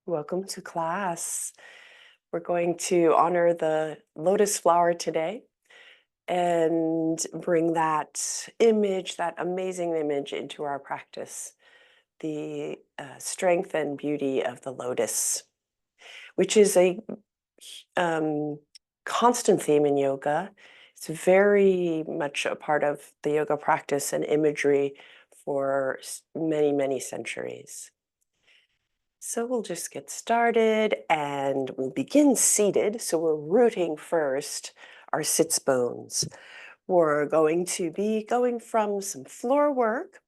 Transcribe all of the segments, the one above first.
Welcome to class. We're going to honor the lotus flower today and bring that image, that amazing image, into our practice. The strength and beauty of the lotus, which is a um, constant theme in yoga. It's very much a part of the yoga practice and imagery for many, many centuries. So we'll just get started and we'll begin seated. So we're rooting first our sits bones. We're going to be going from some floor work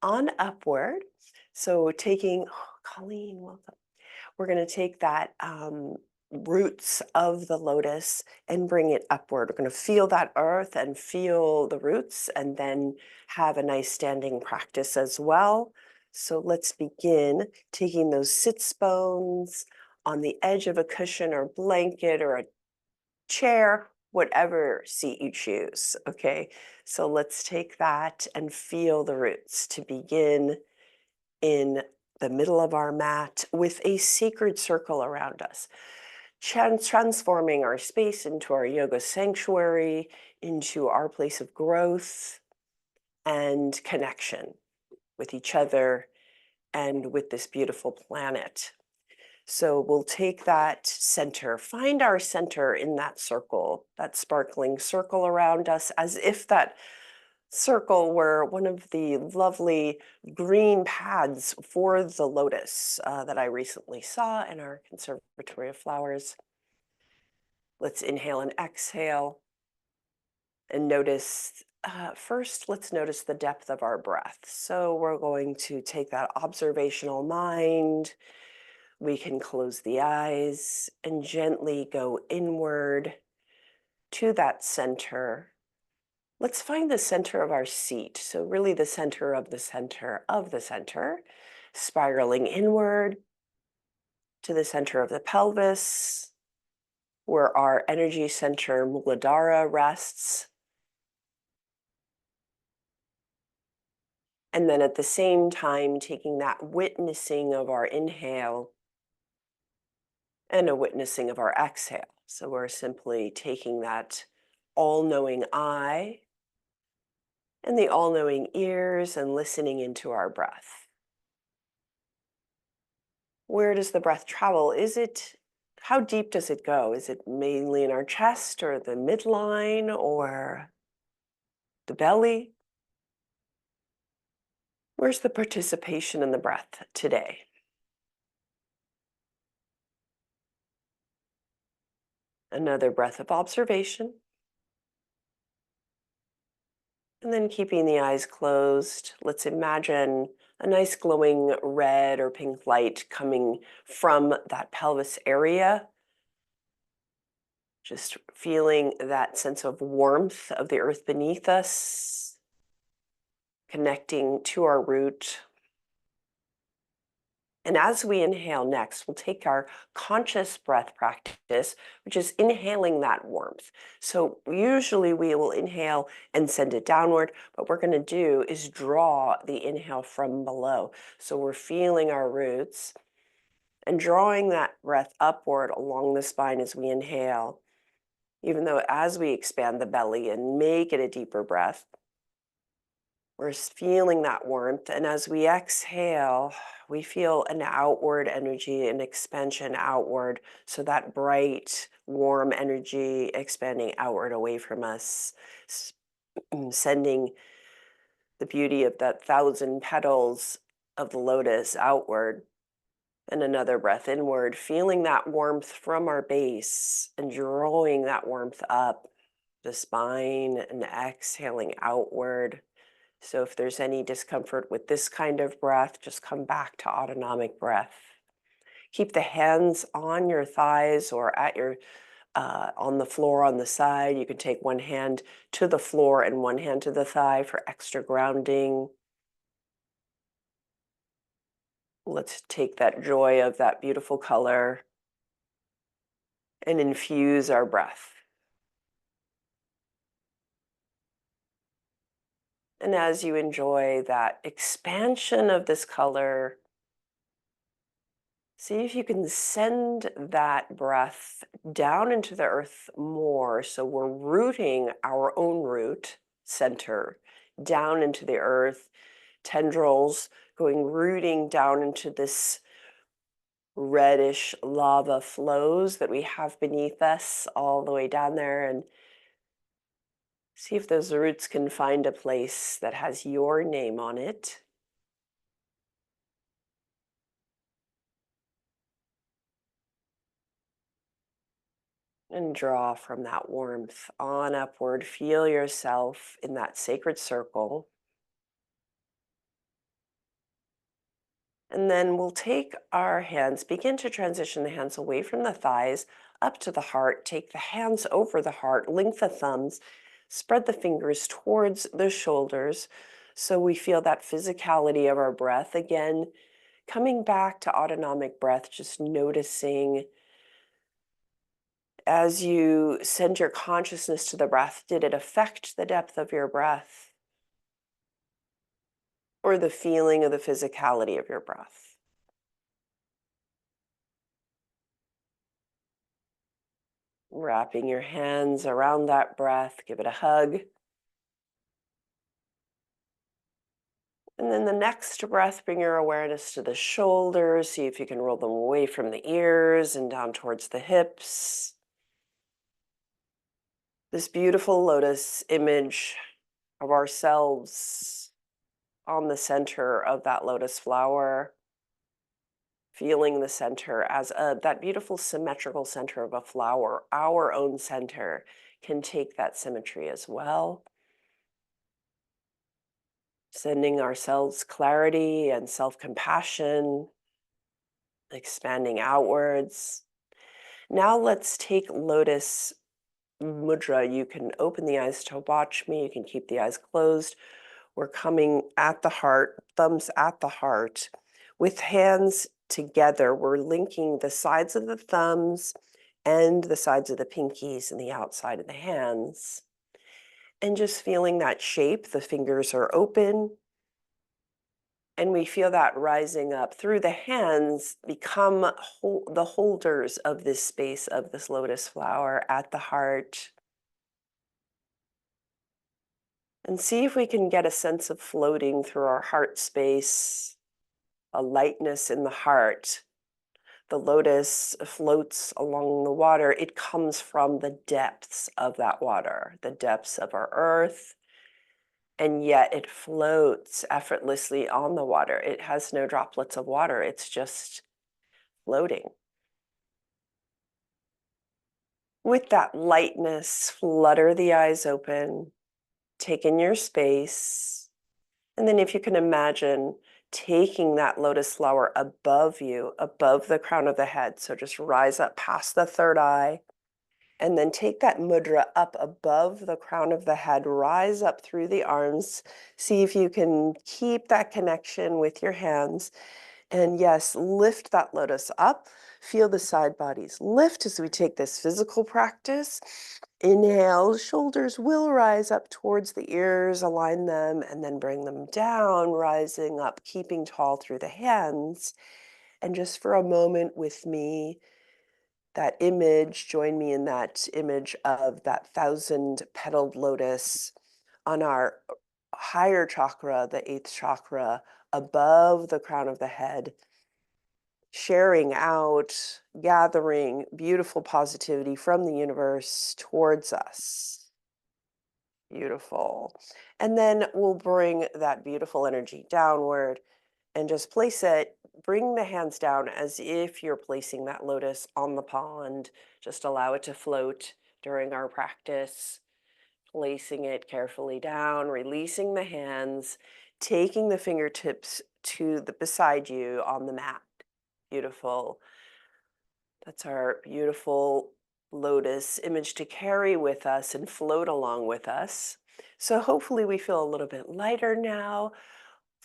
on upward. So taking, oh, Colleen, welcome. We're going to take that roots of the lotus and bring it upward. We're going to feel that earth and feel the roots and then have a nice standing practice as well. So let's begin taking those sits bones on the edge of a cushion or blanket or a chair, whatever seat you choose. Okay, so let's take that and feel the roots to begin in the middle of our mat with a sacred circle around us, transforming our space into our yoga sanctuary, into our place of growth and connection with each other and with this beautiful planet. So we'll take that center, find our center in that circle, that sparkling circle around us, as if that circle were one of the lovely green pads for the lotus that I recently saw in our Conservatory of Flowers. Let's inhale and exhale and notice. First, let's notice the depth of our breath. So we're going to take that observational mind. We can close the eyes and gently go inward to that center. Let's find the center of our seat. So really the center of the center of the center, spiraling inward to the center of the pelvis, where our energy center Muladhara rests. And then at the same time, taking that witnessing of our inhale and a witnessing of our exhale. So we're simply taking that all-knowing eye and the all-knowing ears and listening into our breath. Where does the breath travel? How deep does it go? Is it mainly in our chest or the midline or the belly? Where's the participation in the breath today? Another breath of observation. And then keeping the eyes closed, let's imagine a nice glowing red or pink light coming from that pelvis area. Just feeling that sense of warmth of the earth beneath us, connecting to our root. And as we inhale next, we'll take our conscious breath practice, which is inhaling that warmth. So usually we will inhale and send it downward. What we're going to do is draw the inhale from below. So we're feeling our roots and drawing that breath upward along the spine as we inhale, even though as we expand the belly and make it a deeper breath, we're feeling that warmth. And as we exhale, we feel an outward energy, an expansion outward. So that bright, warm energy expanding outward away from us, sending the beauty of that 1,000 petals of the lotus outward. And another breath inward, feeling that warmth from our base and drawing that warmth up the spine and exhaling outward. So if there's any discomfort with this kind of breath, just come back to autonomic breath. Keep the hands on your thighs or at your on the floor on the side. You can take one hand to the floor and one hand to the thigh for extra grounding. Let's take that joy of that beautiful color and infuse our breath. And as you enjoy that expansion of this color, See if you can send that breath down into the earth more. So we're rooting our own root center down into the earth, tendrils going rooting down into this reddish lava flows that we have beneath us all the way down there, and see if those roots can find a place that has your name on it. And draw from that warmth on upward. Feel yourself in that sacred circle. And then we'll take our hands, begin to transition the hands away from the thighs, up to the heart. Take the hands over the heart, link the thumbs, spread the fingers towards the shoulders. So we feel that physicality of our breath. Again, coming back to autonomic breath, just noticing as you send your consciousness to the breath, did it affect the depth of your breath or the feeling of the physicality of your breath? Wrapping your hands around that breath, give it a hug. And then the next breath, bring your awareness to the shoulders. See if you can roll them away from the ears and down towards the hips. This beautiful lotus image of ourselves on the center of that lotus flower, feeling the center as that beautiful symmetrical center of a flower. Our own center can take that symmetry as well. Sending ourselves clarity and self-compassion, expanding outwards. Now let's take Lotus Mudra. You can open the eyes to watch me. You can keep the eyes closed. We're coming at the heart, thumbs at the heart. With hands together, we're linking the sides of the thumbs and the sides of the pinkies and the outside of the hands. And just feeling that shape, the fingers are open. And we feel that rising up through the hands, become the holders of this space of this lotus flower at the heart. And see if we can get a sense of floating through our heart space, a lightness in the heart. The lotus floats along the water. It comes from the depths of that water, the depths of our earth, and yet it floats effortlessly on the water. It has no droplets of water. It's just floating. With that lightness, flutter the eyes open, take in your space. And then if you can imagine taking that lotus flower above you, above the crown of the head. So just rise up past the third eye. And then take that mudra up above the crown of the head, rise up through the arms. See if you can keep that connection with your hands. And yes, lift that lotus up. Feel the side bodies lift as we take this physical practice. Inhale, shoulders will rise up towards the ears, align them, and then bring them down, rising up, keeping tall through the hands. And just for a moment with me, that image, join me in that image of that 1,000-petaled lotus on our higher chakra, the 8th chakra, above the crown of the head, sharing out, gathering beautiful positivity from the universe towards us. Beautiful. And then we'll bring that beautiful energy downward and just place it, bring the hands down as if you're placing that lotus on the pond. Just allow it to float during our practice, placing it carefully down, releasing the hands, taking the fingertips to the beside you on the mat. Beautiful. That's our beautiful lotus image to carry with us and float along with us. So hopefully we feel a little bit lighter now.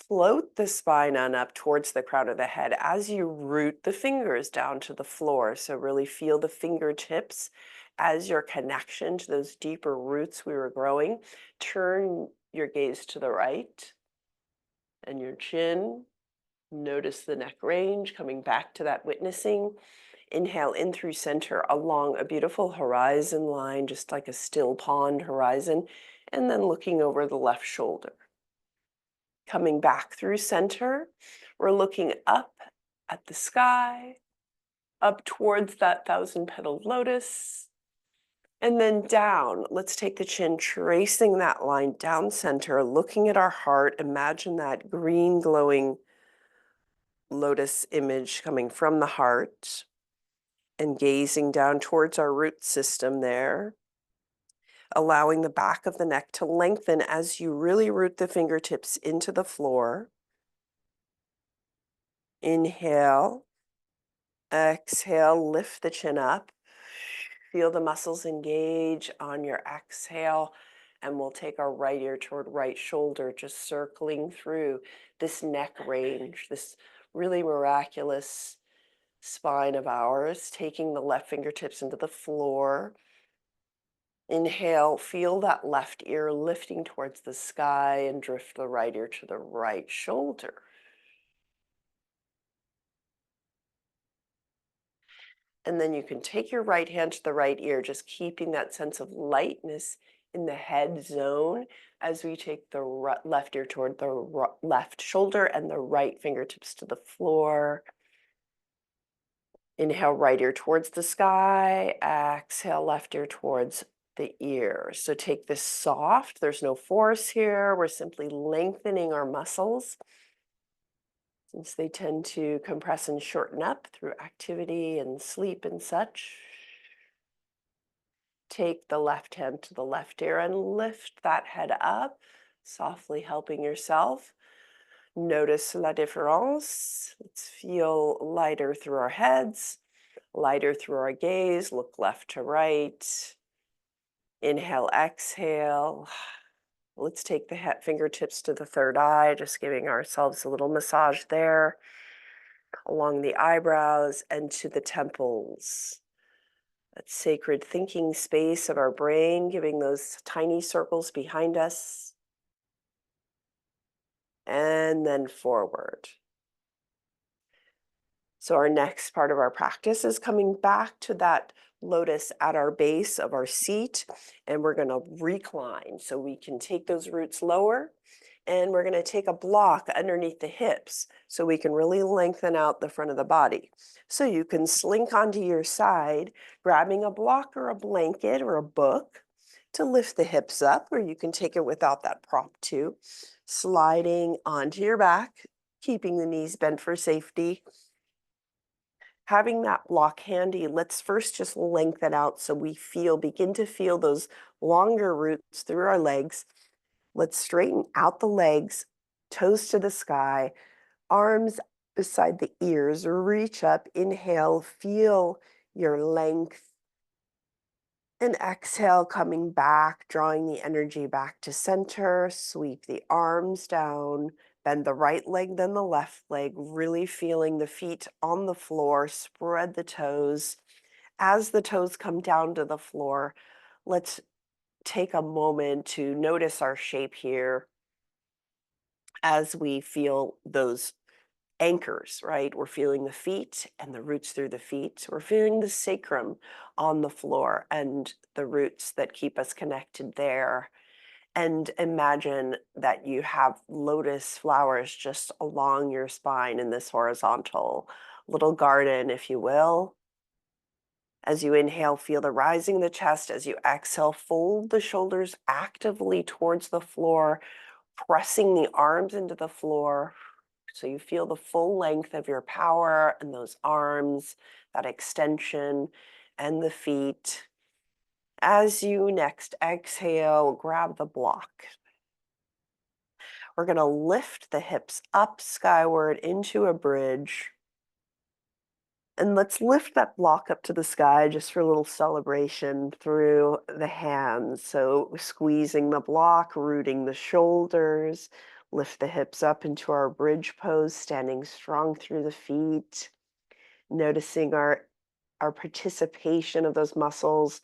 Float the spine on up towards the crown of the head as you root the fingers down to the floor. So really feel the fingertips as your connection to those deeper roots we were growing. Turn your gaze to the right and your chin. Notice the neck range, coming back to that witnessing. Inhale in through center along a beautiful horizon line, just like a still pond horizon, and then looking over the left shoulder. Coming back through center, we're looking up at the sky, up towards that thousand-petaled lotus, and then down. Let's take the chin, tracing that line down center, looking at our heart. Imagine that green glowing lotus image coming from the heart and gazing down towards our root system there, allowing the back of the neck to lengthen as you really root the fingertips into the floor. Inhale, exhale, lift the chin up. Feel the muscles engage on your exhale, and we'll take our right ear toward right shoulder, just circling through this neck range, this really miraculous spine of ours, taking the left fingertips into the floor. Inhale, feel that left ear lifting towards the sky and drift the right ear to the right shoulder. And then you can take your right hand to the right ear, just keeping that sense of lightness in the head zone as we take the left ear toward the left shoulder and the right fingertips to the floor. Inhale, right ear towards the sky. Exhale, left ear towards the ear. So take this soft. There's no force here. We're simply lengthening our muscles, since they tend to compress and shorten up through activity and sleep and such. Take the left hand to the left ear and lift that head up, softly helping yourself. Notice la différence. Let's feel lighter through our heads, lighter through our gaze. Look left to right. Inhale, exhale. Let's take the fingertips to the third eye, just giving ourselves a little massage there, along the eyebrows and to the temples. That sacred thinking space of our brain, giving those tiny circles behind us. And then forward. So our next part of our practice is coming back to that lotus at our base of our seat, and we're going to recline. So we can take those roots lower, and we're going to take a block underneath the hips so we can really lengthen out the front of the body. So you can slink onto your side, grabbing a block or a blanket or a book to lift the hips up, or you can take it without that prop too. Sliding onto your back, keeping the knees bent for safety. Having that block handy, let's first just lengthen out so we begin to feel those longer roots through our legs. Let's straighten out the legs, toes to the sky, arms beside the ears, reach up, inhale, feel your length. And exhale, coming back, drawing the energy back to center, sweep the arms down, bend the right leg, then the left leg, really feeling the feet on the floor, spread the toes. As the toes come down to the floor, let's take a moment to notice our shape here as we feel those anchors, right? We're feeling the feet and the roots through the feet. We're feeling the sacrum on the floor and the roots that keep us connected there. And imagine that you have lotus flowers just along your spine in this horizontal little garden, if you will. As you inhale, feel the rising of the chest. As you exhale, fold the shoulders actively towards the floor, pressing the arms into the floor. So you feel the full length of your power and those arms, that extension, and the feet. As you next exhale, grab the block. We're going to lift the hips up skyward into a bridge. And let's lift that block up to the sky just for a little celebration through the hands. So squeezing the block, rooting the shoulders, lift the hips up into our bridge pose, standing strong through the feet, noticing our participation of those muscles.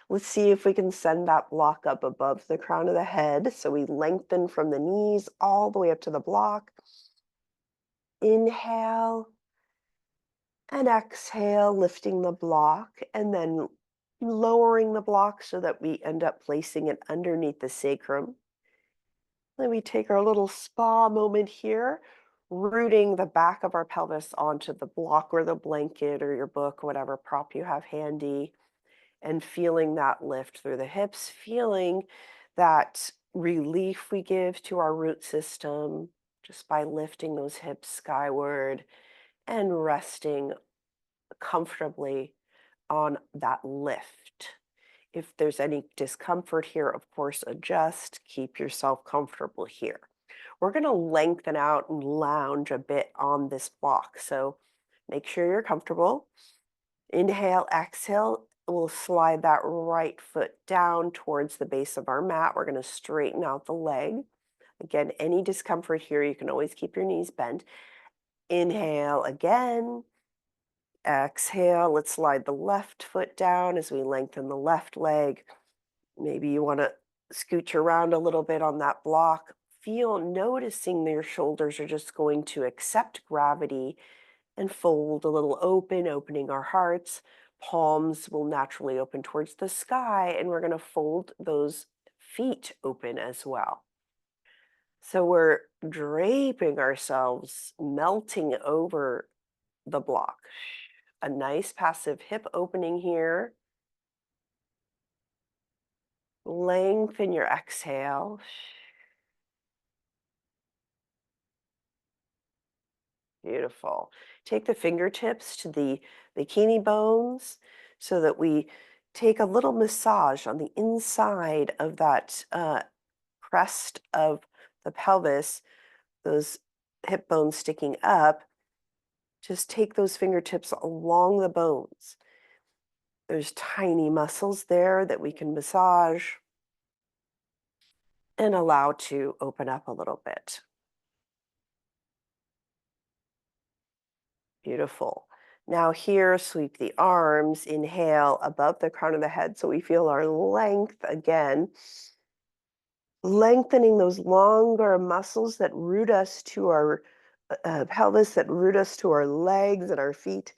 Let's see if we can send that block up above the crown of the head. So we lengthen from the knees all the way up to the block. Inhale and exhale, lifting the block and then lowering the block so that we end up placing it underneath the sacrum. Then we take our little spa moment here, rooting the back of our pelvis onto the block or the blanket or your book, whatever prop you have handy, and feeling that lift through the hips, feeling that relief we give to our root system just by lifting those hips skyward and resting comfortably on that lift. If there's any discomfort here, of course, adjust, keep yourself comfortable here. We're going to lengthen out and lounge a bit on this block. So make sure you're comfortable. Inhale, exhale. We'll slide that right foot down towards the base of our mat. We're going to straighten out the leg. Again, any discomfort here, you can always keep your knees bent. Inhale again. Exhale. Let's slide the left foot down as we lengthen the left leg. Maybe you want to scooch around a little bit on that block. Noticing that your shoulders are just going to accept gravity and fold a little open, opening our hearts. Palms will naturally open towards the sky, and we're going to fold those feet open as well. So we're draping ourselves, melting over the block. A nice passive hip opening here. Lengthen your exhale. Beautiful. Take the fingertips to the bikini bones so that we take a little massage on the inside of that crest of the pelvis, those hip bones sticking up. Just take those fingertips along the bones. There's tiny muscles there that we can massage and allow to open up a little bit. Beautiful. Now here, sweep the arms, inhale above the crown of the head so we feel our length again. Lengthening those longer muscles that root us to our pelvis, that root us to our legs and our feet.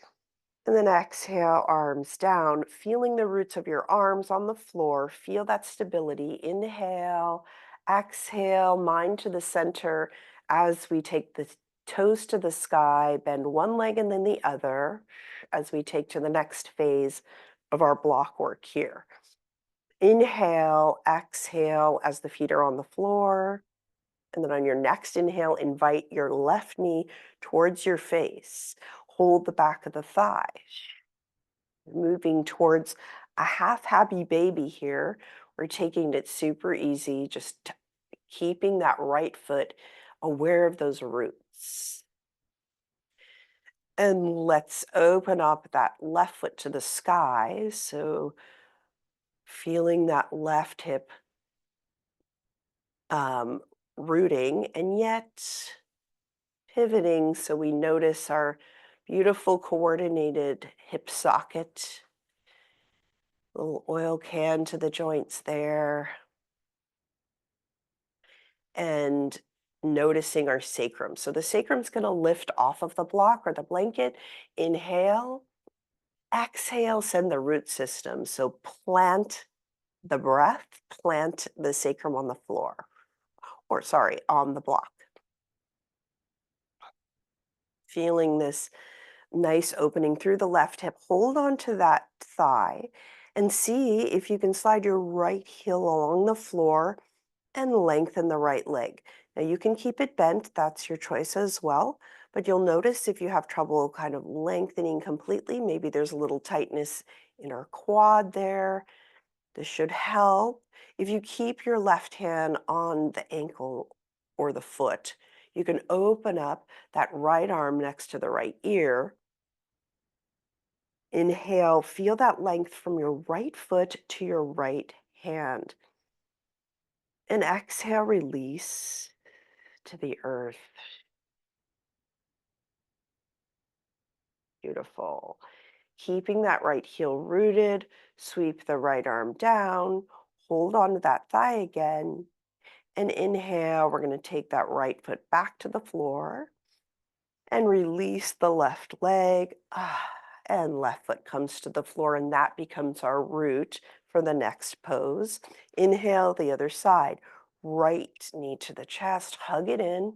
And then exhale, arms down, feeling the roots of your arms on the floor. Feel that stability. Inhale, exhale, mind to the center as we take the toes to the sky, bend one leg and then the other as we take to the next phase of our block work here. Inhale, exhale as the feet are on the floor. And then on your next inhale, invite your left knee towards your face. Hold the back of the thigh. Moving towards a half happy baby here. We're taking it super easy, just keeping that right foot aware of those roots. And let's open up that left foot to the sky. So feeling that left hip rooting and yet pivoting so we notice our beautiful coordinated hip socket. Little oil can to the joints there. And noticing our sacrum. So the sacrum's going to lift off of the block or the blanket. Inhale, exhale, send the root system. So plant the breath, plant the sacrum on the floor, or sorry, on the block. Feeling this nice opening through the left hip. Hold on to that thigh and see if you can slide your right heel along the floor and lengthen the right leg. Now you can keep it bent, that's your choice as well, but you'll notice if you have trouble kind of lengthening completely, maybe there's a little tightness in our quad there. This should help. If you keep your left hand on the ankle or the foot, you can open up that right arm next to the right ear. Inhale, feel that length from your right foot to your right hand. And exhale, release to the earth. Beautiful. Keeping that right heel rooted, sweep the right arm down, hold on to that thigh again, and inhale, we're going to take that right foot back to the floor. And release the left leg. And left foot comes to the floor, and that becomes our root for the next pose. Inhale, the other side. Right knee to the chest, hug it in.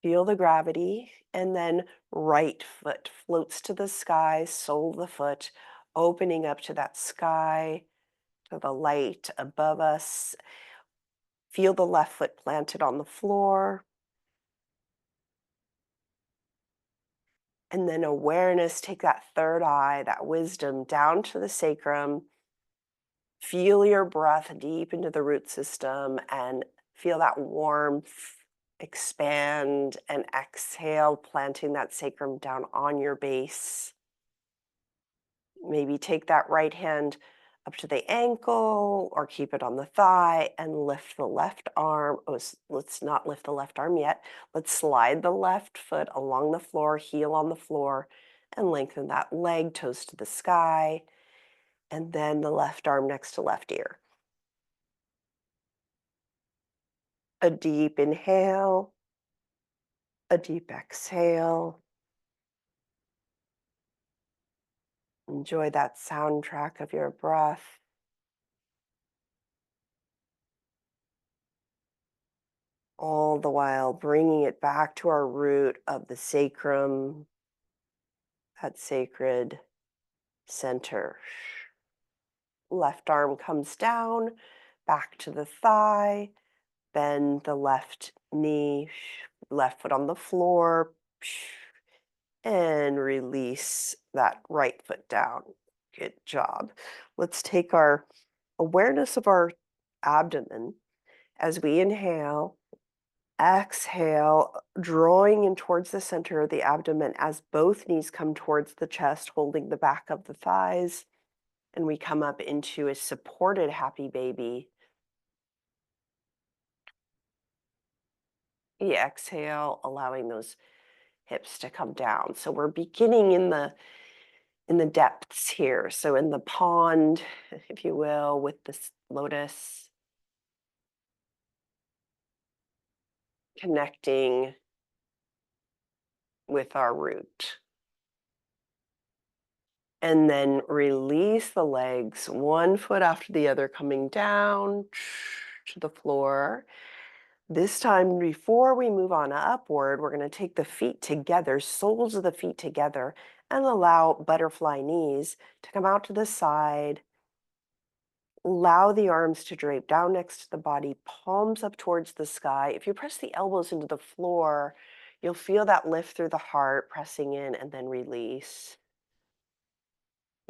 Feel the gravity, and then right foot floats to the sky, sole of the foot, opening up to that sky, to the light above us. Feel the left foot planted on the floor. And then awareness, take that third eye, that wisdom down to the sacrum. Feel your breath deep into the root system and feel that warmth expand, and exhale, planting that sacrum down on your base. Maybe take that right hand up to the ankle or keep it on the thigh and lift the left arm. Oh, let's not lift the left arm yet. Let's slide the left foot along the floor, heel on the floor, and lengthen that leg, toes to the sky, and then the left arm next to left ear. A deep inhale, a deep exhale. Enjoy that soundtrack of your breath. All the while bringing it back to our root of the sacrum, that sacred center. Left arm comes down, back to the thigh, bend the left knee, left foot on the floor, and release that right foot down. Good job. Let's take our awareness of our abdomen as we inhale. Exhale, drawing in towards the center of the abdomen as both knees come towards the chest, holding the back of the thighs. And we come up into a supported happy baby. You exhale, allowing those hips to come down. So we're beginning in the depths here. So in the pond, if you will, with this lotus, connecting with our root. And then release the legs, one foot after the other, coming down to the floor. This time, before we move on upward, we're going to take the feet together, soles of the feet together, and allow butterfly knees to come out to the side. Allow the arms to drape down next to the body, palms up towards the sky. If you press the elbows into the floor, you'll feel that lift through the heart, pressing in, and then release.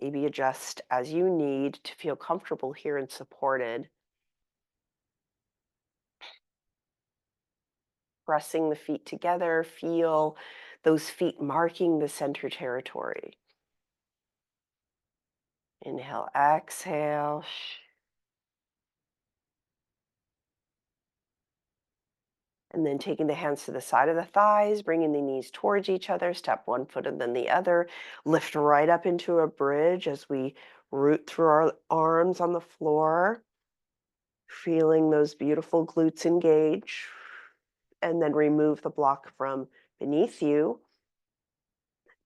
Maybe adjust as you need to feel comfortable here and supported. Pressing the feet together, feel those feet marking the center territory. Inhale, exhale. And then taking the hands to the side of the thighs, bringing the knees towards each other, step one foot and then the other. Lift right up into a bridge as we root through our arms on the floor. Feeling those beautiful glutes engage. And then remove the block from beneath you.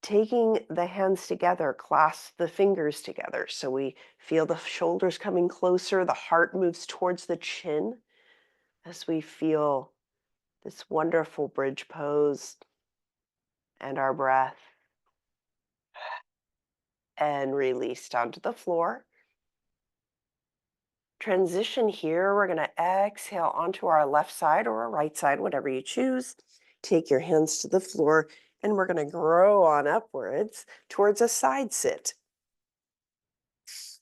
Taking the hands together, clasp the fingers together. So we feel the shoulders coming closer, the heart moves towards the chin as we feel this wonderful bridge pose and our breath. And release down to the floor. Transition here, we're going to exhale onto our left side or our right side, whatever you choose. Take your hands to the floor, and we're going to grow on upwards towards a side sit.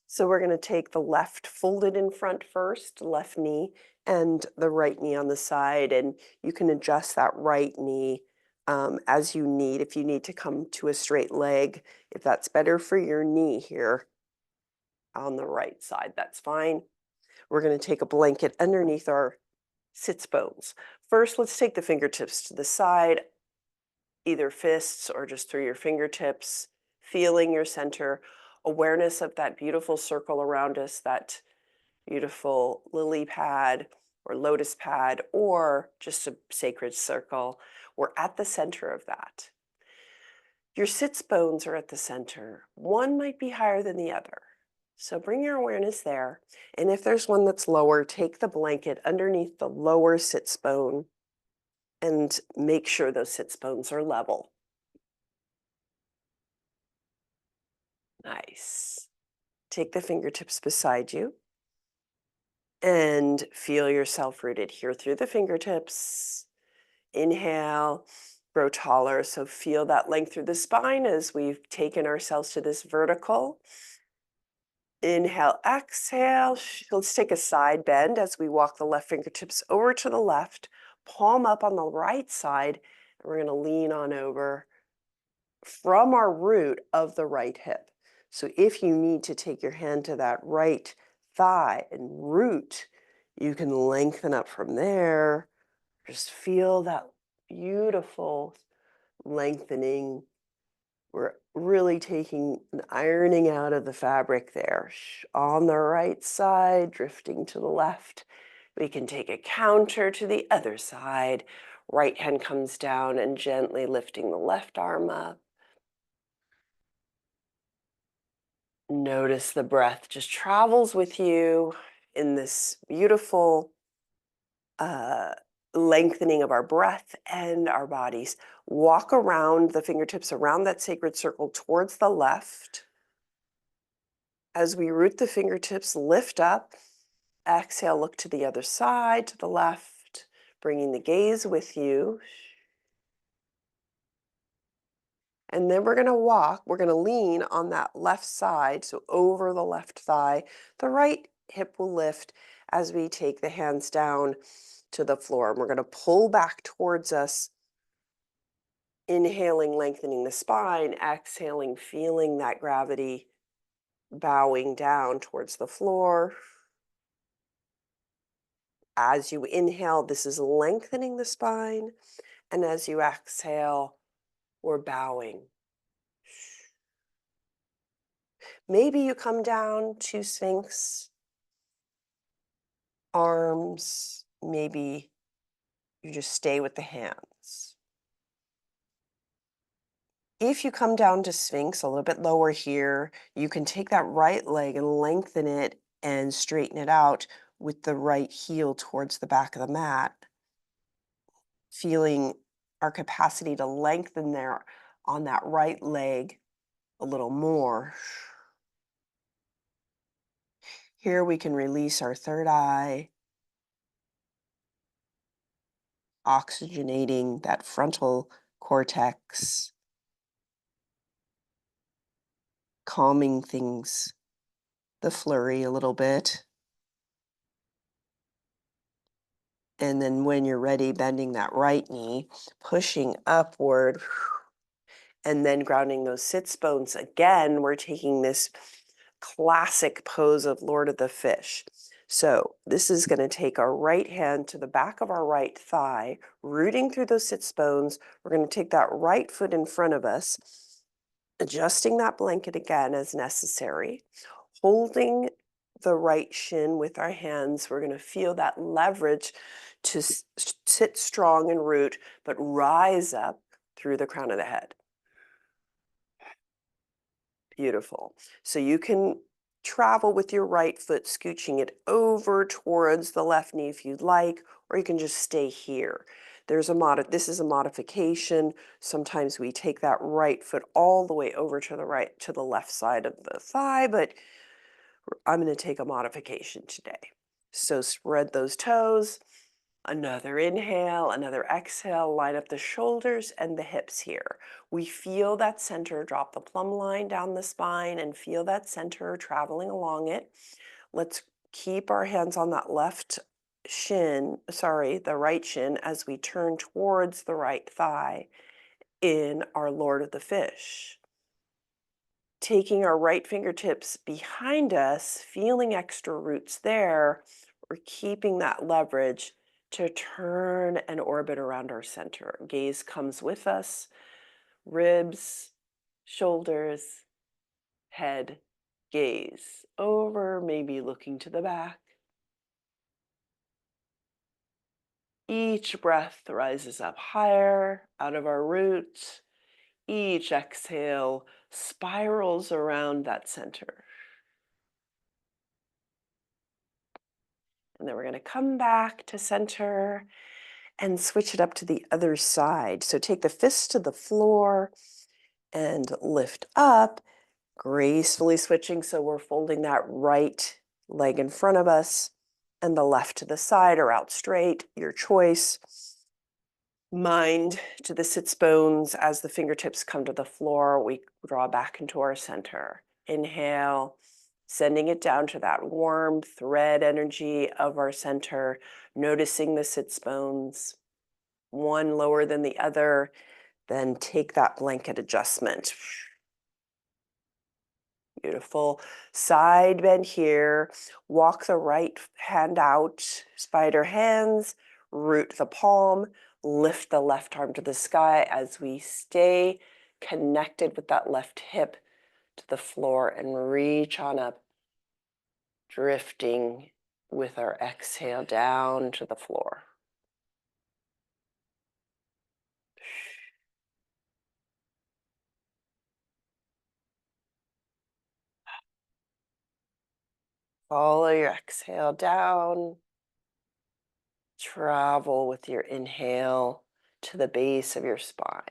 So we're going to take the left folded in front first, left knee, and the right knee on the side. And you can adjust that right knee as you need. If you need to come to a straight leg, if that's better for your knee here on the right side, that's fine. We're going to take a blanket underneath our sits bones. First, let's take the fingertips to the side, either fists or just through your fingertips, feeling your center, awareness of that beautiful circle around us, that beautiful lily pad. or lotus pad or just a sacred circle, we're at the center of that. Your sits bones are at the center. One might be higher than the other. So bring your awareness there. And if there's one that's lower, take the blanket underneath the lower sits bone and make sure those sits bones are level. Nice. Take the fingertips beside you and feel yourself rooted here through the fingertips. Inhale, grow taller. So feel that length through the spine as we've taken ourselves to this vertical. Inhale, exhale. Let's take a side bend as we walk the left fingertips over to the left, palm up on the right side, and we're going to lean on over from our root of the right hip. So if you need to take your hand to that right thigh and root, you can lengthen up from there. Just feel that beautiful lengthening. We're really taking an ironing out of the fabric there. On the right side, drifting to the left. We can take a counter to the other side. Right hand comes down and gently lifting the left arm up. Notice the breath just travels with you in this beautiful uh, lengthening of our breath and our bodies. Walk around the fingertips around that sacred circle towards the left. As we root the fingertips, lift up. Exhale, look to the other side, to the left, bringing the gaze with you. And then we're going to walk, we're going to lean on that left side, so over the left thigh. The right hip will lift as we take the hands down to the floor. And we're going to pull back towards us, inhaling, lengthening the spine, exhaling, feeling that gravity bowing down towards the floor. As you inhale, this is lengthening the spine. And as you exhale, we're bowing. Maybe you come down to Sphinx, arms, maybe you just stay with the hands. If you come down to Sphinx a little bit lower here, you can take that right leg and lengthen it and straighten it out with the right heel towards the back of the mat, feeling our capacity to lengthen there on that right leg a little more. Here we can release our third eye, oxygenating that frontal cortex, calming things, the flurry a little bit. And then when you're ready, bending that right knee, pushing upward, and then grounding those sits bones again. We're taking this classic pose of Lord of the Fish. So this is going to take our right hand to the back of our right thigh, rooting through those sits bones. We're going to take that right foot in front of us, adjusting that blanket again as necessary, holding the right shin with our hands. We're going to feel that leverage to sit strong and root, but rise up through the crown of the head. Beautiful. So you can travel with your right foot, scooching it over towards the left knee if you'd like, or you can just stay here. This is a modification. Sometimes we take that right foot all the way over to the left side of the thigh, but I'm going to take a modification today. So spread those toes. Another inhale, another exhale, line up the shoulders and the hips here. We feel that center, drop the plumb line down the spine and feel that center traveling along it. Let's keep our hands on that the right shin as we turn towards the right thigh in our Lord of the Fish. Taking our right fingertips behind us, feeling extra roots there, we're keeping that leverage to turn and orbit around our center. Gaze comes with us, ribs, shoulders, head, gaze over, maybe looking to the back. Each breath rises up higher out of our root. Each exhale spirals around that center. And then we're going to come back to center and switch it up to the other side. So take the fists to the floor and lift up, gracefully switching. So we're folding that right leg in front of us and the left to the side or out straight, your choice. Mind to the sits bones as the fingertips come to the floor. We draw back into our center. Inhale, sending it down to that warm thread energy of our center, noticing the sits bones, one lower than the other. Then take that blanket adjustment. Beautiful. Side bend here. Walk the right hand out, spider hands, root the palm, lift the left arm to the sky as we stay connected with that left hip to the floor and reach on up, drifting with our exhale down to the floor. Follow your exhale down. Travel with your inhale to the base of your spine.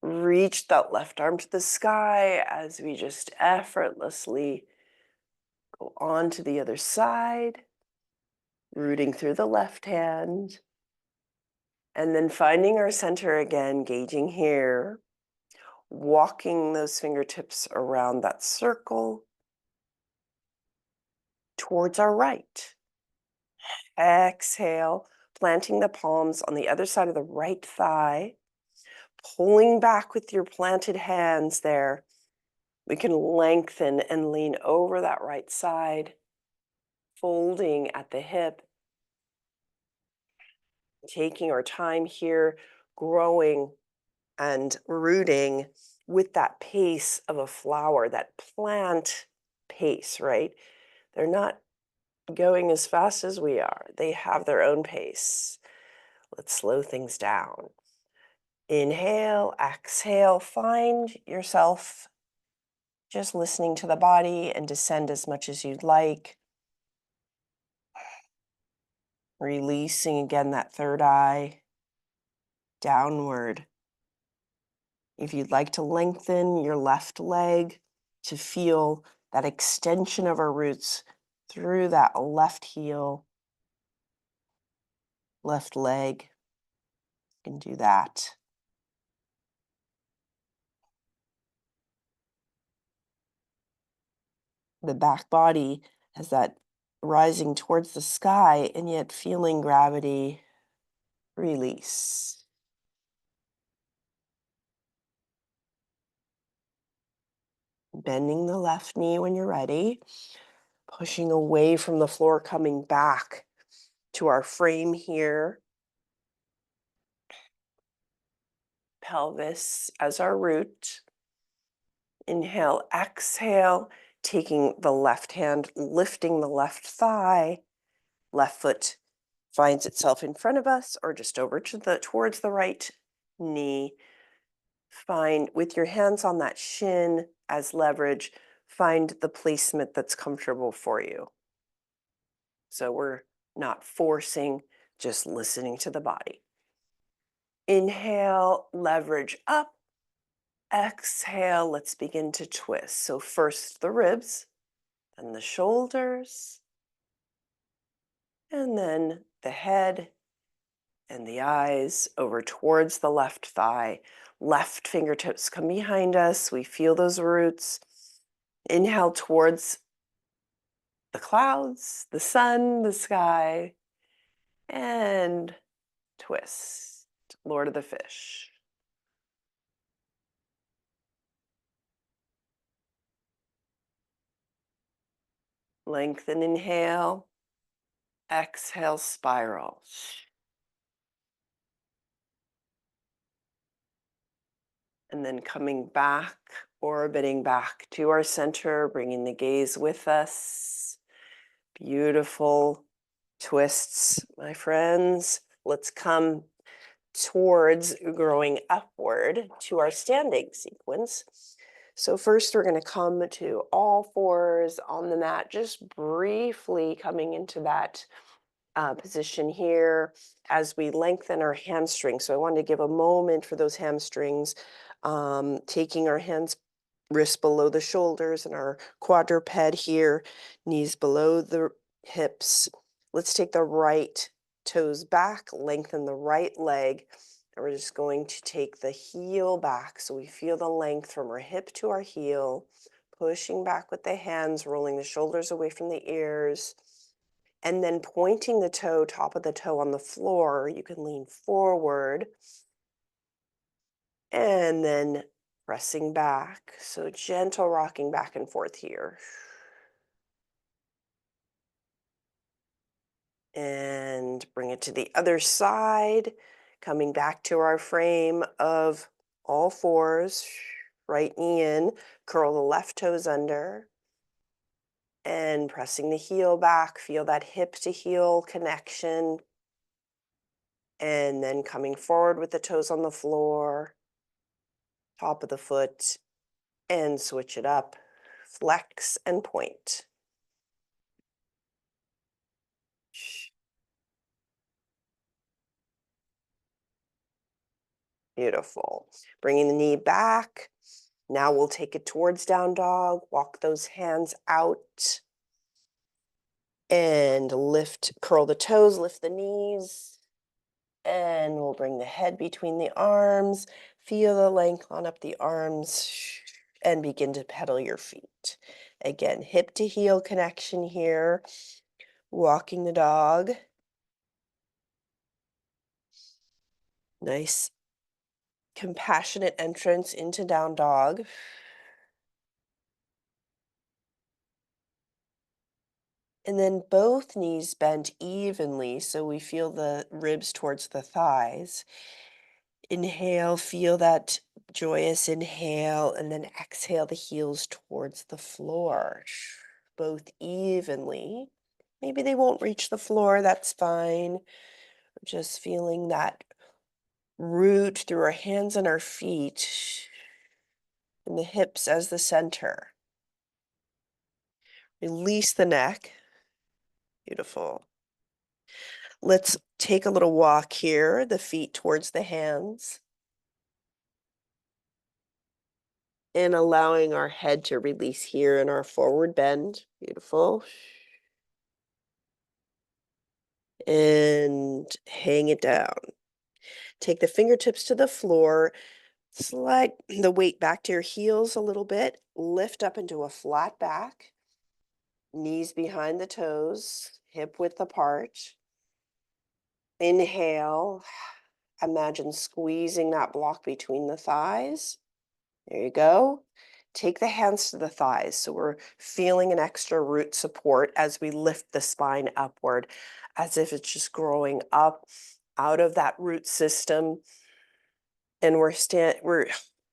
Reach that left arm to the sky as we just effortlessly go on to the other side, rooting through the left hand, and then finding our center again, gauging here, walking those fingertips around that circle towards our right. Exhale, planting the palms on the other side of the right thigh, pulling back with your planted hands there. We can lengthen and lean over that right side, folding at the hip, taking our time here, growing and rooting with that pace of a flower, that plant pace, right? They're not going as fast as we are. They have their own pace. Let's slow things down. Inhale, exhale, find yourself just listening to the body and descend as much as you'd like. Releasing again that third eye downward. If you'd like to lengthen your left leg to feel that extension of our roots through that left heel, left leg, you can do that. The back body has that rising towards the sky and yet feeling gravity release. Bending the left knee when you're ready, pushing away from the floor, coming back to our frame here. Pelvis as our root. Inhale, exhale, taking the left hand, lifting the left thigh. Left foot finds itself in front of us or just over to towards the right knee. Find with your hands on that shin as leverage, find the placement that's comfortable for you. So we're not forcing, just listening to the body. Inhale, leverage up. Exhale, let's begin to twist. So first the ribs, then the shoulders, and then the head and the eyes over towards the left thigh. Left fingertips come behind us. We feel those roots. Inhale towards the clouds, the sun, the sky, and twist. Lord of the Fish. Lengthen, inhale. Exhale, spiral. And then coming back, orbiting back to our center, bringing the gaze with us. Beautiful. Twists, my friends. Let's come towards growing upward to our standing sequence. So first we're going to come to all fours on the mat, just briefly coming into that position here as we lengthen our hamstrings. So I wanted to give a moment for those hamstrings, taking our hands, wrists below the shoulders and our quadruped here, knees below the hips. Let's take the right toes back, lengthen the right leg. And we're just going to take the heel back so we feel the length from our hip to our heel, pushing back with the hands, rolling the shoulders away from the ears, and then pointing the toe, top of the toe on the floor. You can lean forward and then pressing back. So gentle rocking back and forth here. And bring it to the other side, coming back to our frame of all fours. Right knee in, curl the left toes under, and pressing the heel back. Feel that hip to heel connection. And then coming forward with the toes on the floor, top of the foot, and switch it up. Flex and point. Beautiful. Bringing the knee back. Now we'll take it towards down dog. Walk those hands out. And lift, curl the toes, lift the knees. And we'll bring the head between the arms. Feel the length on up the arms. And begin to pedal your feet. Again, hip to heel connection here. Walking the dog. Nice compassionate entrance into down dog. And then both knees bent evenly so we feel the ribs towards the thighs. Inhale, feel that joyous inhale, and then exhale the heels towards the floor. Both evenly. Maybe they won't reach the floor, that's fine. Just feeling that root through our hands and our feet, and the hips as the center. Release the neck. Beautiful. Let's take a little walk here, the feet towards the hands. And allowing our head to release here in our forward bend. Beautiful. And hang it down. Take the fingertips to the floor. Slide the weight back to your heels a little bit. Lift up into a flat back. Knees behind the toes, hip width apart. Inhale. Imagine squeezing that block between the thighs. There you go. Take the hands to the thighs. So we're feeling an extra root support as we lift the spine upward, as if it's just growing up out of that root system. And we're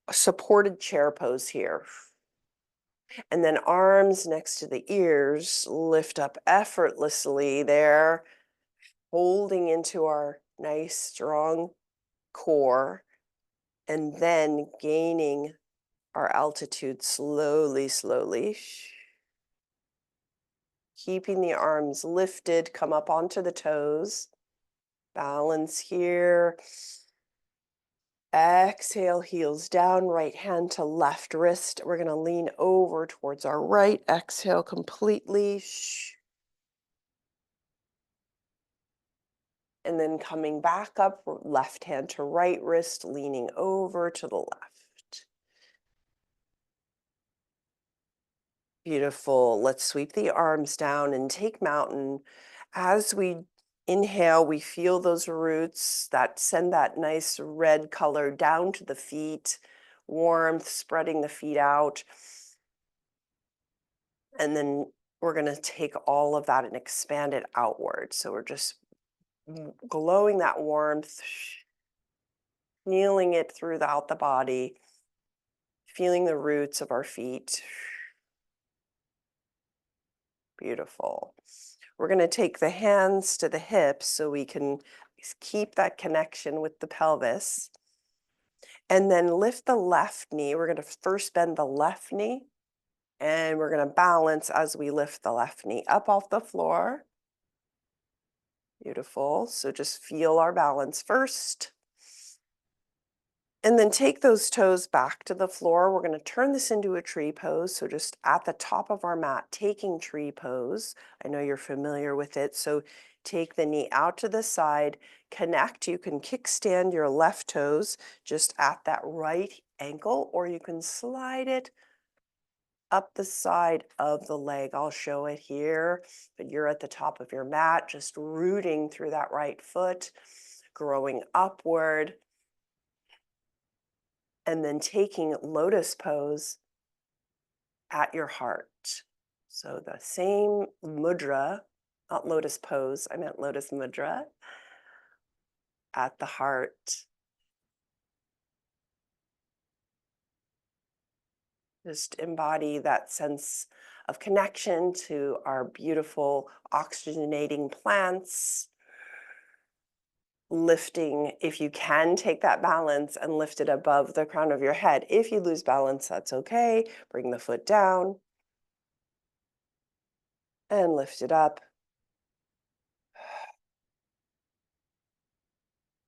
supported chair pose here. And then arms next to the ears, lift up effortlessly there, holding into our nice strong core, and then gaining our altitude slowly, slowly. Keeping the arms lifted, come up onto the toes. Balance here. Exhale, heels down, right hand to left wrist. We're going to lean over towards our right. Exhale completely. And then coming back up, left hand to right wrist, leaning over to the left. Beautiful. Let's sweep the arms down and take mountain. As we inhale, we feel those roots that send that nice red color down to the feet, warmth, spreading the feet out. And then we're going to take all of that and expand it outward. So we're just glowing that warmth, feeling it throughout the body, feeling the roots of our feet. Beautiful. We're going to take the hands to the hips so we can keep that connection with the pelvis. And then lift the left knee. We're going to first bend the left knee, and we're going to balance as we lift the left knee up off the floor. Beautiful. So just feel our balance first. And then take those toes back to the floor. We're going to turn this into a tree pose. So just at the top of our mat, taking tree pose. I know you're familiar with it. So take the knee out to the side, connect. You can kickstand your left toes just at that right ankle, or you can slide it up the side of the leg. I'll show it here, but you're at the top of your mat, just rooting through that right foot, growing upward. And then taking lotus pose at your heart. So the same mudra, not lotus pose, I meant lotus mudra, at the heart. Just embody that sense of connection to our beautiful oxygenating plants. Lifting, if you can, take that balance and lift it above the crown of your head. If you lose balance, that's okay. Bring the foot down and lift it up.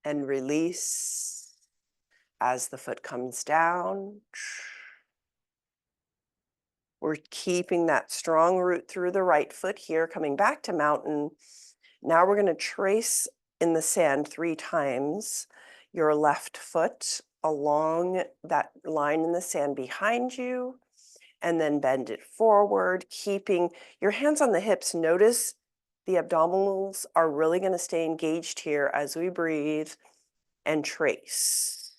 And release as the foot comes down. We're keeping that strong root through the right foot here, coming back to mountain. Now we're going to trace in the sand 3 times your left foot along that line in the sand behind you, and then bend it forward, keeping your hands on the hips. Notice the abdominals are really going to stay engaged here as we breathe and trace.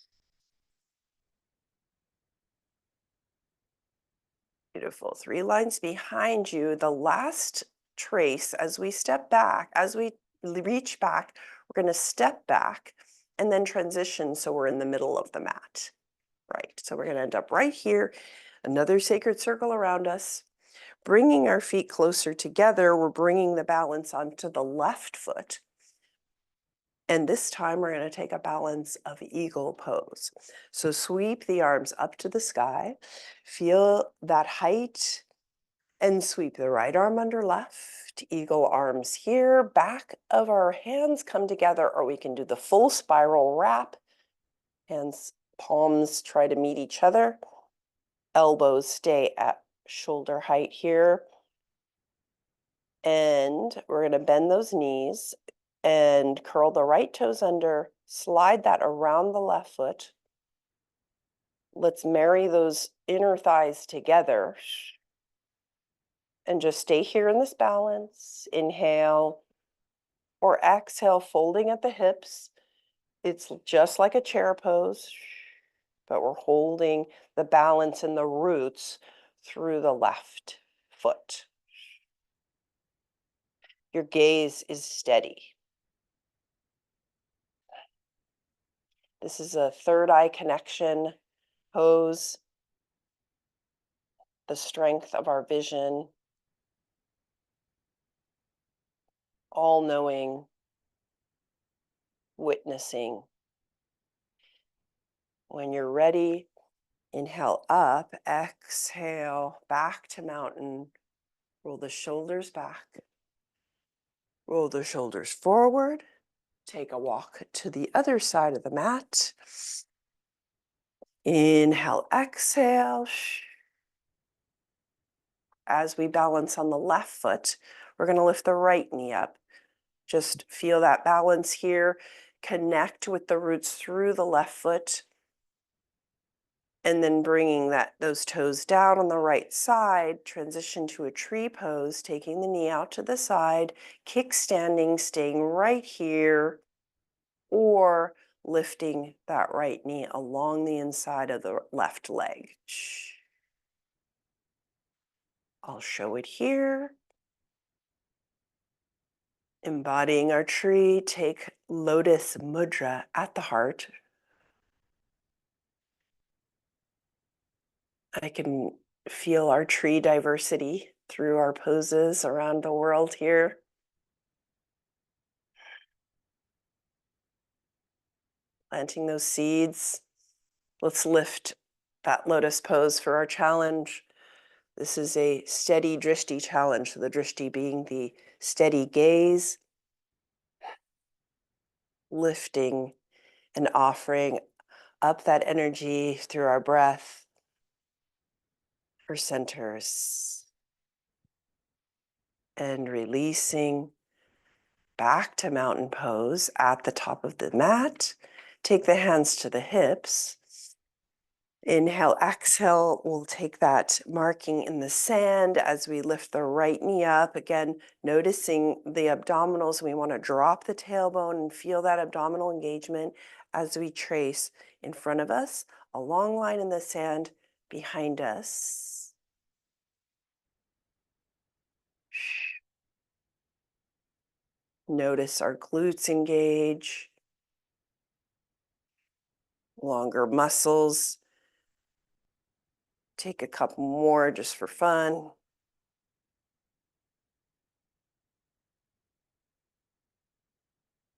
Beautiful. 3 lines behind you. The last trace, as we step back, as we reach back, we're going to step back and then transition so we're in the middle of the mat. Right. So we're going to end up right here. Another sacred circle around us. Bringing our feet closer together, we're bringing the balance onto the left foot. And this time we're going to take a balance of eagle pose. So sweep the arms up to the sky, feel that height, and sweep the right arm under left, eagle arms here, back of our hands come together, or we can do the full spiral wrap. Hands, palms try to meet each other. Elbows stay at shoulder height here. And we're going to bend those knees and curl the right toes under, slide that around the left foot. Let's marry those inner thighs together and just stay here in this balance. Inhale or exhale, folding at the hips. It's just like a chair pose, but we're holding the balance in the roots through the left foot. Your gaze is steady. This is a third eye connection pose, the strength of our vision, all knowing, witnessing. When you're ready, inhale up, exhale, back to mountain. Roll the shoulders back. Roll the shoulders forward. Take a walk to the other side of the mat. Inhale, exhale. As we balance on the left foot, we're going to lift the right knee up. Just feel that balance here. Connect with the roots through the left foot. And then bringing those toes down on the right side, transition to a tree pose, taking the knee out to the side, kickstanding, staying right here, or lifting that right knee along the inside of the left leg. I'll show it here. Embodying our tree, take Lotus Mudra at the heart. I can feel our tree diversity through our poses around the world here. planting those seeds. Let's lift that lotus pose for our challenge. This is a steady drishti challenge, so the drishti being the steady gaze, lifting and offering up that energy through our breath for centers and releasing back to mountain pose at the top of the mat. Take the hands to the hips. Inhale, exhale, we'll take that marking in the sand as we lift the right knee up. Again, noticing the abdominals. We want to drop the tailbone and feel that abdominal engagement as we trace in front of us, a long line in the sand behind us. Notice our glutes engage, longer muscles. Take a couple more just for fun.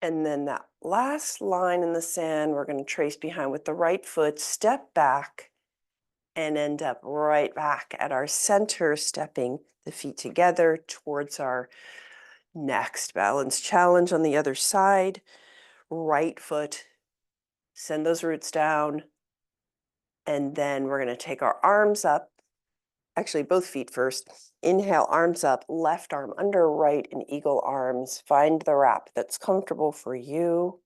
And then that last line in the sand, we're going to trace behind with the right foot, step back, and end up right back at our center, stepping the feet together towards our next balance challenge on the other side. Right foot, send those roots down. And then we're going to take our arms up. Actually, both feet first. Inhale, arms up, left arm under right in eagle arms. Find the wrap that's comfortable for you.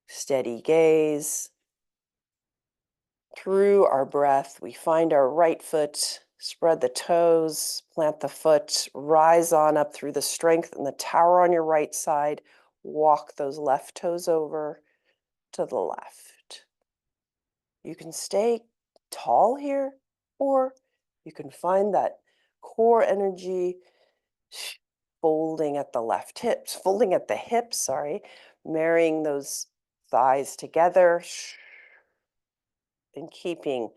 Steady gaze. Through our breath, we find our right foot, spread the toes, plant the foot, rise on up through the strength and the tower on your right side. Walk those left toes over to the left. You can stay tall here, or you can find that core energy folding at the left hips, folding at the hips, sorry, marrying those thighs together and keeping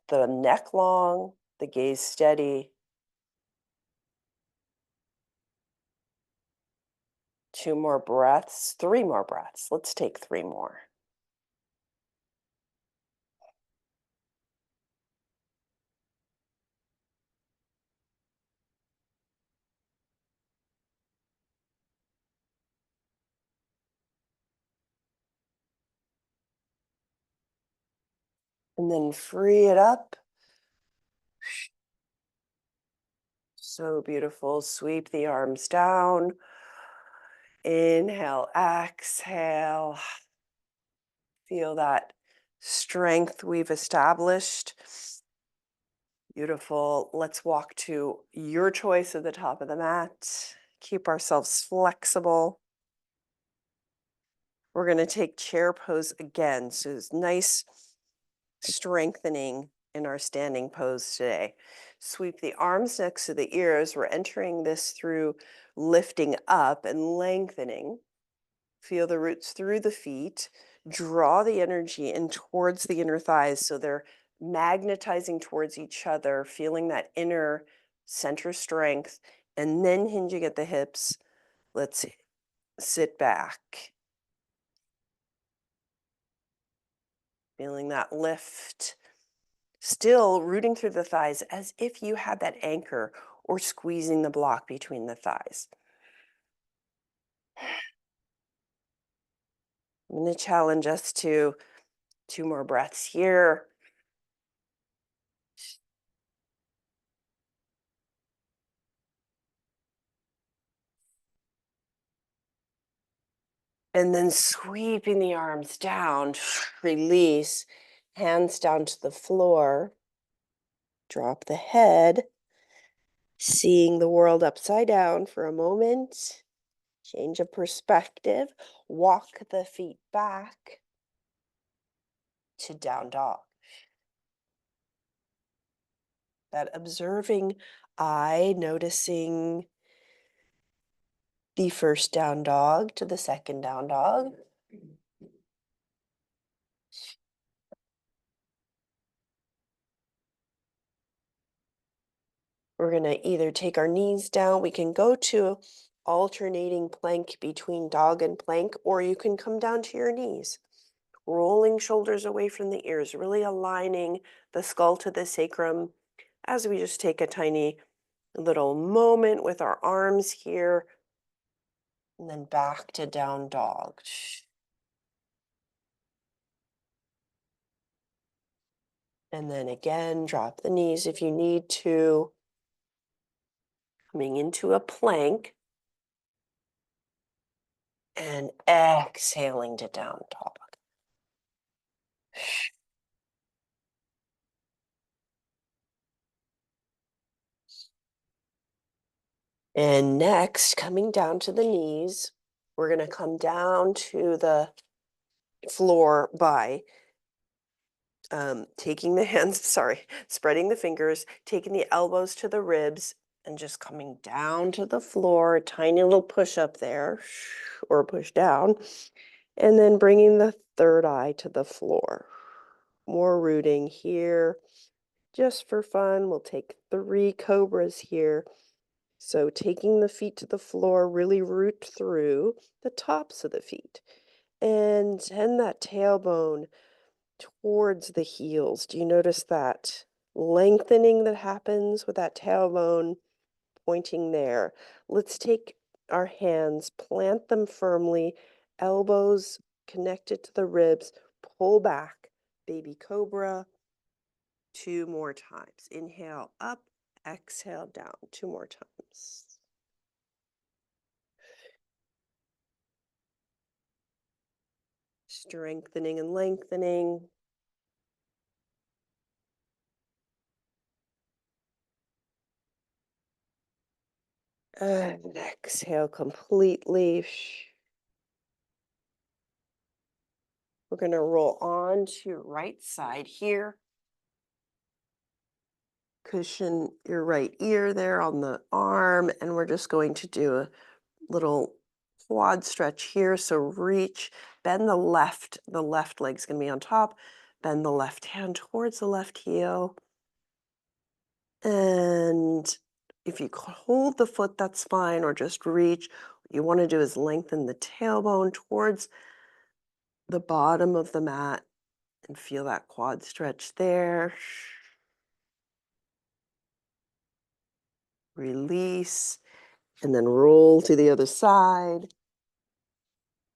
the neck long, the gaze steady. 2 more breaths, 3 more breaths. Let's take 3 more. And then free it up. So beautiful. Sweep the arms down. Inhale, exhale. Feel that strength we've established. Beautiful. Let's walk to your choice at the top of the mat. Keep ourselves flexible. We're going to take chair pose again. So it's nice strengthening in our standing pose today. Sweep the arms next to the ears. We're entering this through lifting up and lengthening. Feel the roots through the feet. Draw the energy in towards the inner thighs so they're magnetizing towards each other, feeling that inner center strength, and then hinging at the hips. Let's sit back. Feeling that lift. Still rooting through the thighs as if you had that anchor or squeezing the block between the thighs. I'm going to challenge us to 2 more breaths here. And then sweeping the arms down, release, hands down to the floor. Drop the head, seeing the world upside down for a moment. Change of perspective. Walk the feet back to down dog. That observing eye, noticing the first down dog to the second down dog. We're going to either take our knees down. We can go to alternating plank between dog and plank, or you can come down to your knees, rolling shoulders away from the ears, really aligning the skull to the sacrum as we just take a tiny little moment with our arms here, and then back to down dog. And then again, drop the knees if you need to, coming into a plank and exhaling to down dog. And next, coming down to the knees, we're going to come down to the floor by taking the hands, sorry, spreading the fingers, taking the elbows to the ribs, and just coming down to the floor, tiny little push up there, or push down, and then bringing the third eye to the floor. More rooting here. Just for fun, we'll take 3 cobras here. So taking the feet to the floor, really root through the tops of the feet and send that tailbone towards the heels. Do you notice that lengthening that happens with that tailbone pointing there? Let's take our hands, plant them firmly, elbows connected to the ribs, pull back, baby cobra. 2 more times. Inhale up, exhale down. 2 more times. Strengthening and lengthening. And exhale completely. We're going to roll on to your right side here. Cushion your right ear there on the arm, and we're just going to do a little quad stretch here. So reach, bend the left leg's going to be on top, bend the left hand towards the left heel. And if you hold the foot, that's fine, or just reach. What you want to do is lengthen the tailbone towards the bottom of the mat and feel that quad stretch there. Release, and then roll to the other side.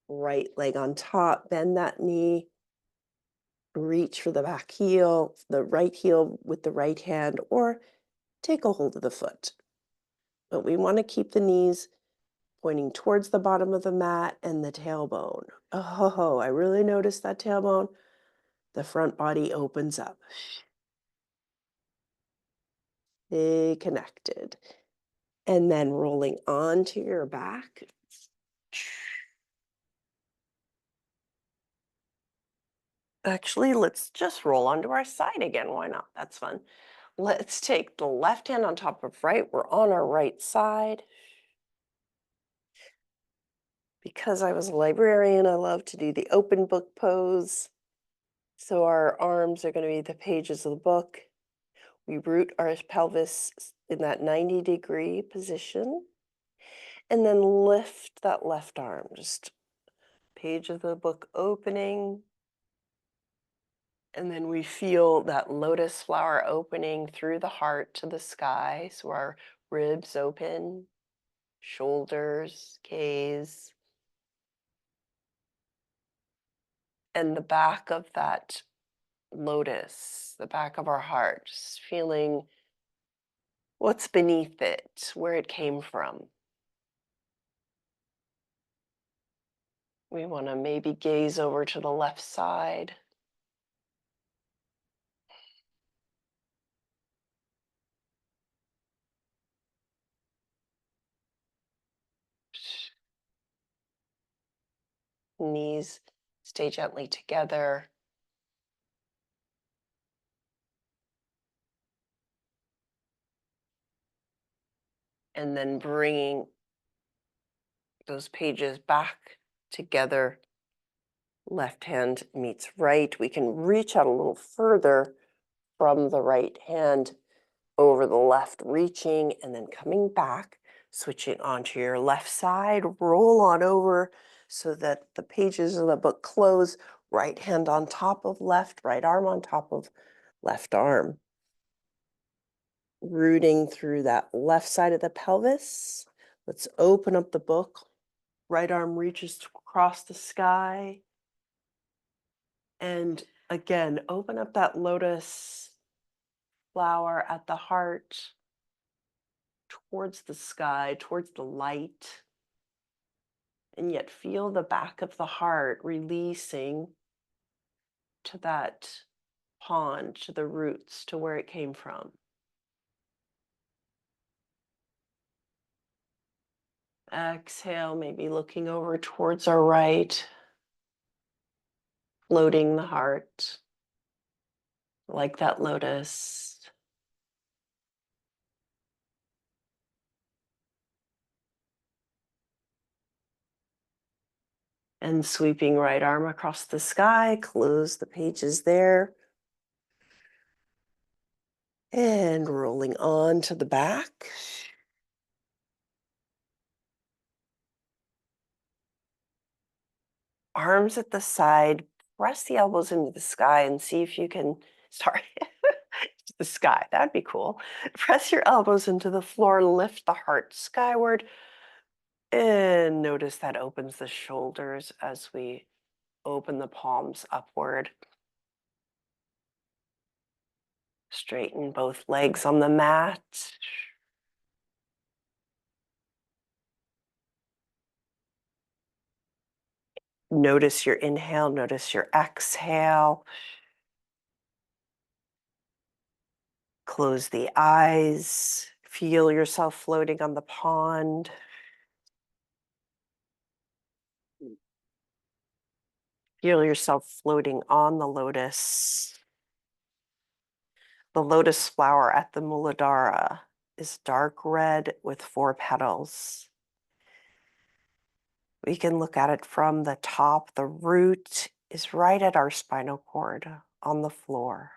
Right leg on top, bend that knee. Reach for the back heel, the right heel with the right hand, or take a hold of the foot. But we want to keep the knees pointing towards the bottom of the mat and the tailbone. Oh, I really noticed that tailbone. The front body opens up. Stay connected. And then rolling onto your back. Actually, let's just roll onto our side again. Why not? That's fun. Let's take the left hand on top of right. We're on our right side. Because I was a librarian, I love to do the open book pose. So our arms are going to be the pages of the book. We root our pelvis in that 90-degree position. And then lift that left arm, just page of the book opening. And then we feel that lotus flower opening through the heart to the sky. So our ribs open, shoulders, gaze. And the back of that lotus, the back of our heart, just feeling what's beneath it, where it came from. We want to maybe gaze over to the left side. Knees stay gently together. And then bringing those pages back together. Left hand meets right. We can reach out a little further from the right hand over the left, reaching and then coming back. Switching onto your left side, roll on over so that the pages of the book close. Right hand on top of left, right arm on top of left arm. Rooting through that left side of the pelvis. Let's open up the book. Right arm reaches across the sky. And again, open up that lotus flower at the heart towards the sky, towards the light. And yet feel the back of the heart releasing to that pond, to the roots, to where it came from. Exhale, maybe looking over towards our right, floating the heart like that lotus. And sweeping right arm across the sky, close the pages there. And rolling on to the back. Arms at the side, press the elbows into the sky and see if you can, sorry, the sky, that'd be cool. Press your elbows into the floor, lift the heart skyward, and notice that opens the shoulders as we open the palms upward. Straighten both legs on the mat. Notice your inhale, notice your exhale. Close the eyes. Feel yourself floating on the pond. Feel yourself floating on the lotus. The lotus flower at the Muladhara is dark red with 4 petals. We can look at it from the top. The root is right at our spinal cord on the floor.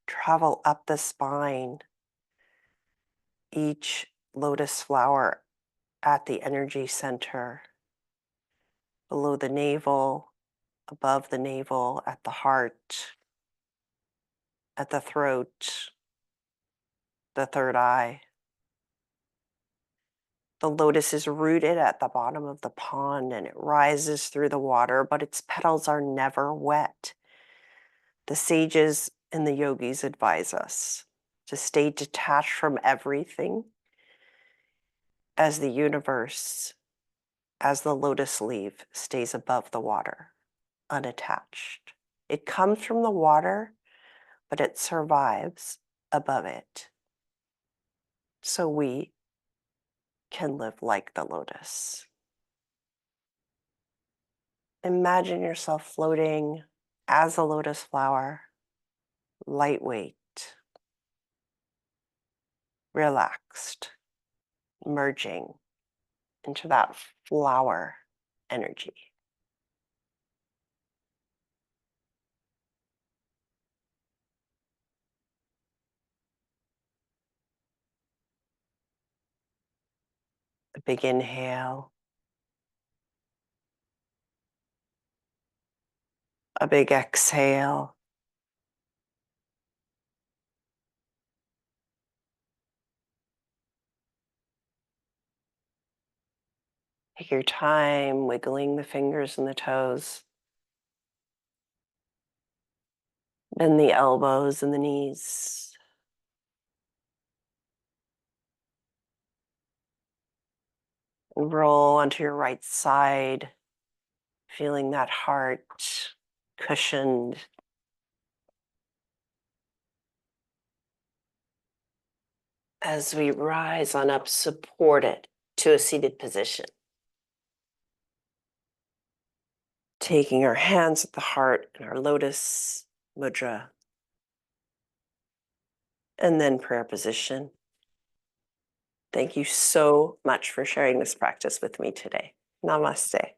Travel up the spine. Each lotus flower at the energy center. Below the navel, above the navel, at the heart, at the throat, the third eye. The lotus is rooted at the bottom of the pond and it rises through the water, but its petals are never wet. The sages and the yogis advise us to stay detached from everything as the universe, as the lotus leaf stays above the water, unattached. It comes from the water, but it survives above it. So we can live like the lotus. Imagine yourself floating as a lotus flower, lightweight, relaxed, merging into that flower energy. A big inhale, a big exhale. Take your time wiggling the fingers and the toes. Bend the elbows and the knees. And roll onto your right side, feeling that heart cushioned. As we rise on up, supported to a seated position. Taking our hands at the heart in our lotus mudra. And then prayer position. Thank you so much for sharing this practice with me today. Namaste.